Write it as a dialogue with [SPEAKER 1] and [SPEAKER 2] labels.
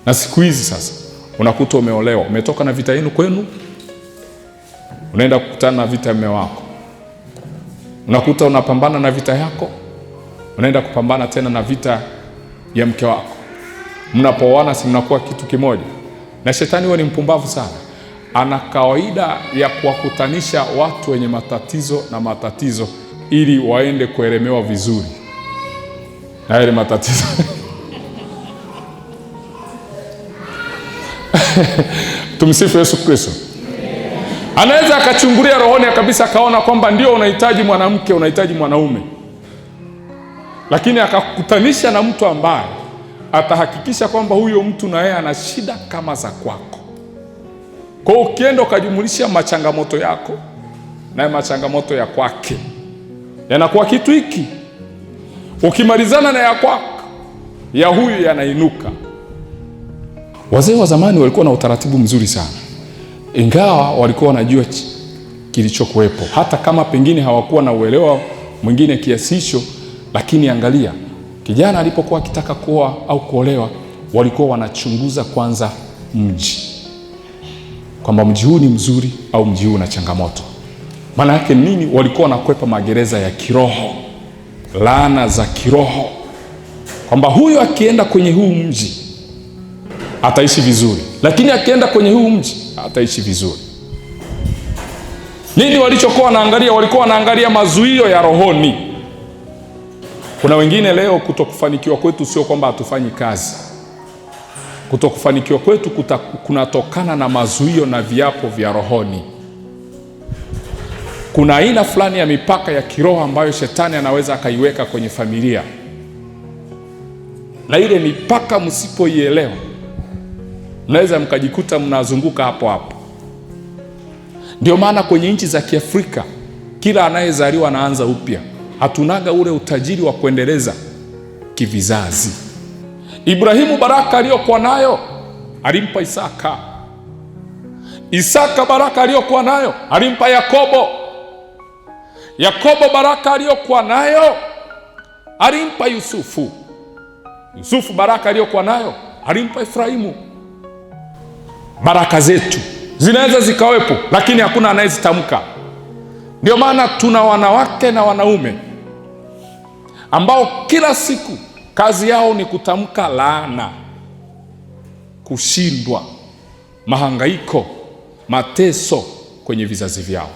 [SPEAKER 1] Na siku hizi sasa unakuta umeolewa, umetoka na vita yenu kwenu, unaenda kukutana na vita ya mume wako. Unakuta unapambana na vita yako, unaenda kupambana tena na vita ya mke wako. Mnapooana si mnakuwa kitu kimoja. Na shetani huwa ni mpumbavu sana. Ana kawaida ya kuwakutanisha watu wenye matatizo ili waende kuelemewa vizuri na yale matatizo. Tumsifu Yesu Kristo. Anaweza akachungulia rohoni kabisa, akaona kwamba ndio unahitaji mwanamke, unahitaji mwanaume, lakini akakutanisha na mtu ambaye atahakikisha kwamba huyo mtu na yeye ana shida kama za kwako. Kwa hiyo ukienda ukajumulisha machangamoto yako na machangamoto ya kwake, yanakuwa kitu hiki. Ukimalizana na ya kwako, ya huyu yanainuka. Wazee wa zamani walikuwa na utaratibu mzuri sana, ingawa walikuwa wanajua kilichokuwepo, hata kama pengine hawakuwa na uelewa mwingine kiasi hicho. Lakini angalia, kijana alipokuwa akitaka kuoa au kuolewa, walikuwa wanachunguza kwanza mji, kwamba mji huu ni mzuri au mji huu una changamoto. Maana yake nini? Walikuwa wanakwepa magereza ya kiroho, laana za kiroho, kwamba huyu akienda kwenye huu mji ataishi vizuri, lakini akienda kwenye huu mji ataishi vizuri. Nini walichokuwa wanaangalia? Walikuwa wanaangalia mazuio ya rohoni. Kuna wengine leo, kutokufanikiwa kwetu sio kwamba hatufanyi kazi. Kutokufanikiwa kwetu kunatokana na mazuio na viapo vya rohoni. Kuna aina fulani ya mipaka ya kiroho ambayo shetani anaweza akaiweka kwenye familia, na ile mipaka msipoielewa, mnaweza mkajikuta mnazunguka hapo hapo. Ndio maana kwenye nchi za Kiafrika kila anayezaliwa anaanza upya. Hatunaga ule utajiri wa kuendeleza kivizazi. Ibrahimu baraka aliyokuwa nayo alimpa Isaka. Isaka baraka aliyokuwa nayo alimpa Yakobo. Yakobo baraka aliyokuwa nayo alimpa Yusufu. Yusufu baraka aliyokuwa nayo alimpa Efraimu. Baraka zetu zinaweza zikawepo, lakini hakuna anayezitamka. Ndio maana tuna wanawake na wanaume ambao kila siku kazi yao ni kutamka laana, kushindwa, mahangaiko, mateso kwenye vizazi vyao.